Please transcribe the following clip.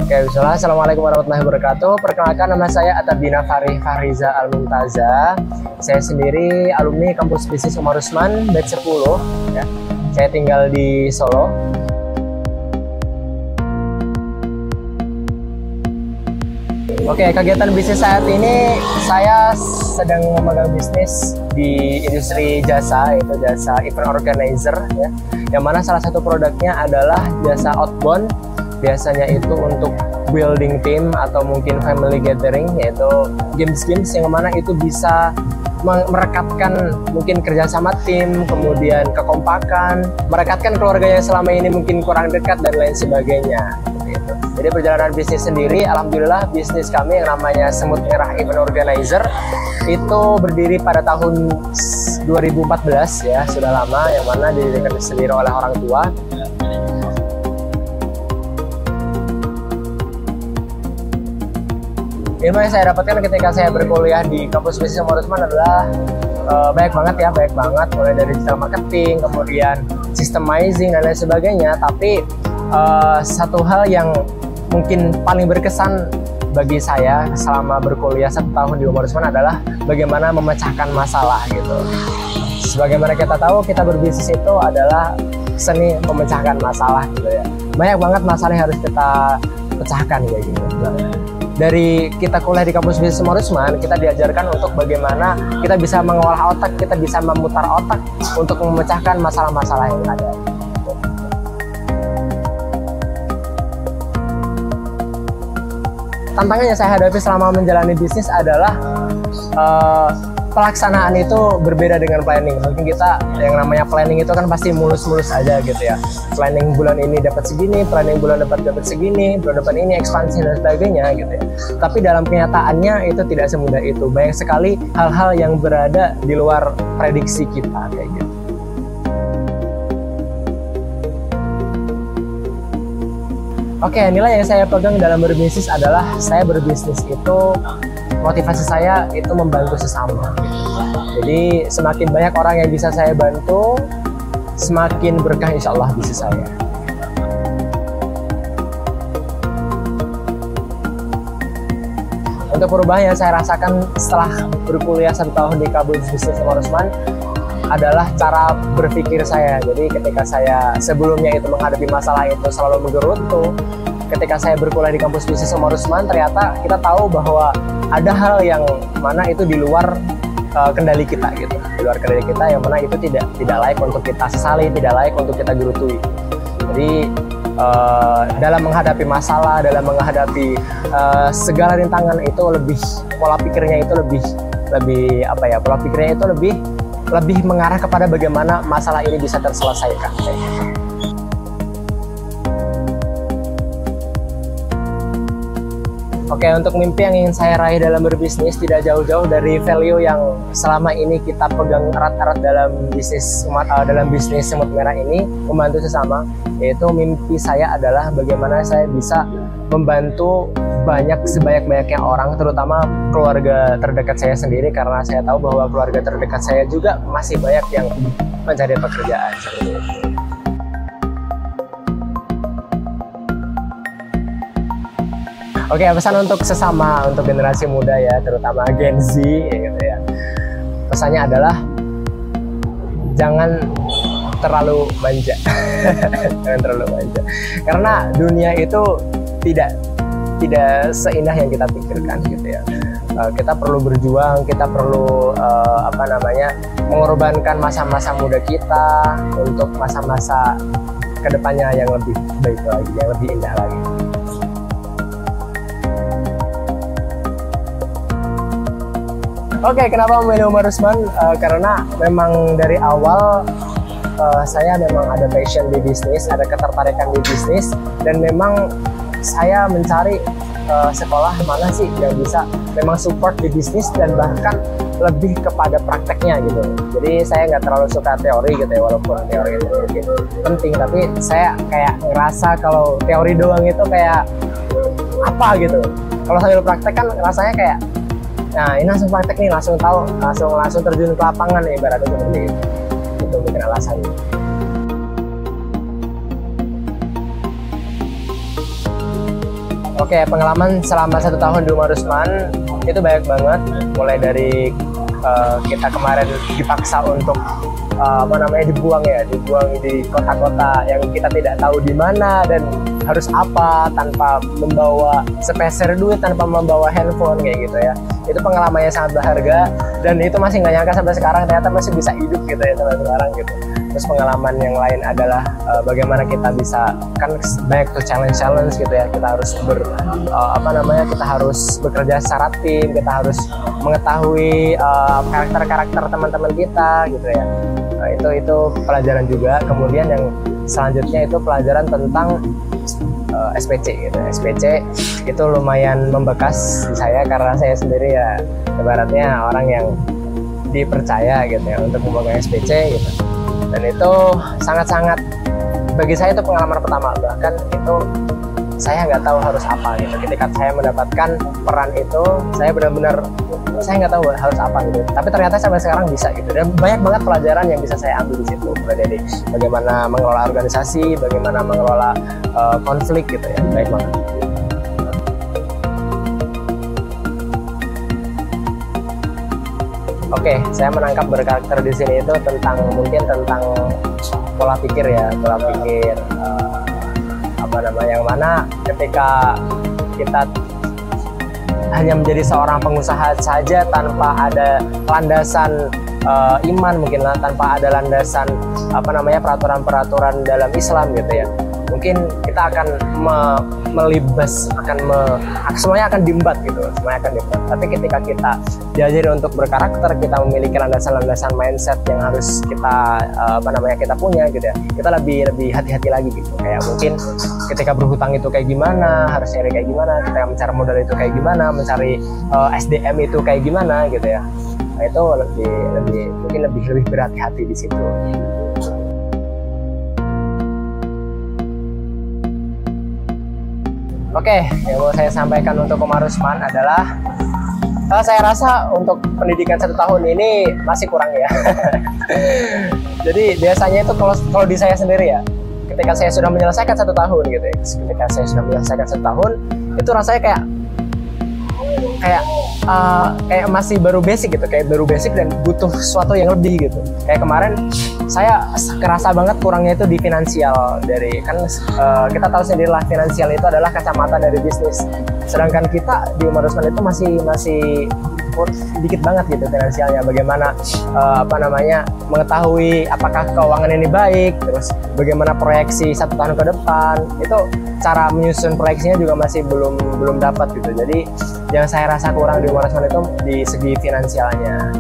Oke, bismillah. Assalamualaikum warahmatullahi wabarakatuh. Perkenalkan, nama saya Atabina Fahriza Al-Mumtaza. Saya sendiri alumni kampus bisnis Umar Usman batch 10 ya. Saya tinggal di Solo. Oke, kegiatan bisnis saat ini saya sedang memegang bisnis di industri jasa, yaitu jasa event organizer ya. Yang mana salah satu produknya adalah jasa outbound. Biasanya itu untuk building team atau mungkin family gathering, yaitu games-games yang mana itu bisa merekatkan mungkin kerjasama tim, kemudian kekompakan, merekatkan keluarga yang selama ini mungkin kurang dekat dan lain sebagainya. Jadi perjalanan bisnis sendiri, alhamdulillah bisnis kami yang namanya Semut Merah Event Organizer itu berdiri pada tahun 2014 ya, sudah lama, yang mana didirikan sendiri oleh orang tua. Ilmu yang saya dapatkan ketika saya berkuliah di kampus bisnis Umar Usman adalah banyak banget, mulai dari digital marketing, kemudian systemizing dan lain sebagainya. Tapi satu hal yang mungkin paling berkesan bagi saya selama berkuliah 1 tahun di Umar Usman adalah bagaimana memecahkan masalah gitu. Sebagaimana kita tahu, kita berbisnis itu adalah seni memecahkan masalah gitu ya. Banyak banget masalah yang harus kita pecahkan kayak gitu. Dari kita kuliah di kampus bisnis Umar Usman, kita diajarkan untuk bagaimana kita bisa mengolah otak, kita bisa memutar otak untuk memecahkan masalah-masalah yang ada. Tantangan yang saya hadapi selama menjalani bisnis adalah pelaksanaan itu berbeda dengan planning. Mungkin kita yang namanya planning itu kan pasti mulus-mulus aja gitu ya. Planning bulan ini dapat segini, planning bulan dapat segini, bulan depan ini ekspansi dan sebagainya gitu ya. Tapi dalam kenyataannya itu tidak semudah itu. Banyak sekali hal-hal yang berada di luar prediksi kita kayak gitu. Oke, nilai yang saya pegang dalam berbisnis adalah saya berbisnis itu motivasi saya itu membantu sesama. Jadi semakin banyak orang yang bisa saya bantu, semakin berkah insya Allah bisnis saya. Untuk perubahan yang saya rasakan setelah berkuliah 1 tahun di kampus bisnis Umar Usman adalah cara berpikir saya. Jadi ketika saya sebelumnya itu menghadapi masalah itu selalu menggerutu, ketika saya berkuliah di kampus bisnis Umar Usman, ternyata kita tahu bahwa ada hal yang mana itu di luar kendali kita gitu, di luar kendali kita, yang mana itu tidak layak untuk kita sesali, tidak layak untuk kita gerutui. Jadi dalam menghadapi masalah, dalam menghadapi segala rintangan itu pola pikirnya itu pola pikirnya itu lebih mengarah kepada bagaimana masalah ini bisa terselesaikan. Oke, untuk mimpi yang ingin saya raih dalam berbisnis tidak jauh-jauh dari value yang selama ini kita pegang erat-erat dalam bisnis Semut Merah ini, membantu sesama. Yaitu mimpi saya adalah bagaimana saya bisa membantu sebanyak-banyaknya orang, terutama keluarga terdekat saya sendiri, karena saya tahu bahwa keluarga terdekat saya juga masih banyak yang mencari pekerjaan seperti itu. Oke, pesan untuk sesama, untuk generasi muda ya, terutama Gen Z ya gitu ya. Pesannya adalah jangan terlalu manja. Jangan terlalu manja. Karena dunia itu tidak seindah yang kita pikirkan gitu ya. Kita perlu berjuang, kita perlu mengorbankan masa-masa muda kita untuk masa-masa kedepannya yang lebih baik lagi, yang lebih indah lagi. Oke, kenapa memilih Umar Usman? Karena memang dari awal saya memang ada passion di bisnis, ada ketertarikan di bisnis, dan memang saya mencari sekolah mana sih yang bisa memang support di bisnis dan bahkan lebih kepada prakteknya gitu. Jadi saya nggak terlalu suka teori gitu ya, walaupun teori itu mungkin penting, tapi saya kayak ngerasa kalau teori doang itu kayak apa gitu. Kalau sambil praktek kan rasanya kayak, nah ini langsung praktek nih, langsung tahu, langsung terjun ke lapangan nih, ibaratnya seperti itu. Itu mungkin alasannya. Oke, pengalaman selama 1 tahun di Umar Usman itu banyak banget. Mulai dari kita kemarin dipaksa untuk dibuang di kota-kota yang kita tidak tahu di mana dan harus apa, tanpa membawa sepeser duit, tanpa membawa handphone kayak gitu ya. Itu pengalamannya sangat berharga dan itu masih nggak nyangka sampai sekarang ternyata masih bisa hidup gitu ya sampai sekarang gitu. Terus pengalaman yang lain adalah bagaimana kita bisa, kan banyak tuh challenge gitu ya, kita harus kita harus bekerja secara tim, kita harus mengetahui karakter-karakter teman-teman kita gitu ya. Nah, itu pelajaran juga. Kemudian yang selanjutnya itu pelajaran tentang SPC gitu. SPC itu lumayan membekas di saya karena saya sendiri ya ibaratnya orang yang dipercaya gitu ya untuk memegang SPC gitu. Dan itu sangat-sangat, bagi saya itu pengalaman pertama, bahkan itu saya nggak tahu harus apa gitu. Ketika saya mendapatkan peran itu, saya benar-benar saya nggak tahu harus apa gitu. Tapi ternyata sampai sekarang bisa gitu. Dan banyak banget pelajaran yang bisa saya ambil di situ. Mulai dari bagaimana mengelola organisasi, bagaimana mengelola konflik gitu ya. Baik banget. Oke, saya menangkap berkarakter di sini itu mungkin tentang pola pikir ya, yang mana ketika kita hanya menjadi seorang pengusaha saja tanpa ada landasan iman, mungkin tanpa ada landasan peraturan-peraturan dalam Islam gitu ya. Mungkin kita akan semuanya akan diembat gitu, semuanya akan diembat. Tapi ketika kita diajari untuk berkarakter, kita memiliki landasan-landasan mindset yang harus kita punya gitu ya. Kita lebih hati-hati lagi gitu. Kayak mungkin ketika berhutang itu kayak gimana, harus nyari kayak gimana, ketika mencari modal itu kayak gimana, mencari SDM itu kayak gimana gitu ya. Nah, itu mungkin lebih berhati-hati di situ. Oke, yang mau saya sampaikan untuk Umar Usman adalah saya rasa untuk pendidikan 1 tahun ini masih kurang ya. Jadi biasanya itu kalau di saya sendiri ya, ketika saya sudah menyelesaikan 1 tahun gitu ya, ketika saya sudah menyelesaikan 1 tahun itu rasanya kayak masih baru basic gitu, kayak baru basic dan butuh sesuatu yang lebih gitu. Kayak kemarin saya kerasa banget kurangnya itu di finansial, kita tahu sendiri lah, finansial itu adalah kacamata dari bisnis. Sedangkan kita di Umar Usman itu masih dikit banget gitu finansialnya. Bagaimana mengetahui apakah keuangan ini baik, terus bagaimana proyeksi 1 tahun ke depan, itu cara menyusun proyeksinya juga masih belum dapat gitu. Jadi yang saya rasa kurang di Umar Usman itu di segi finansialnya.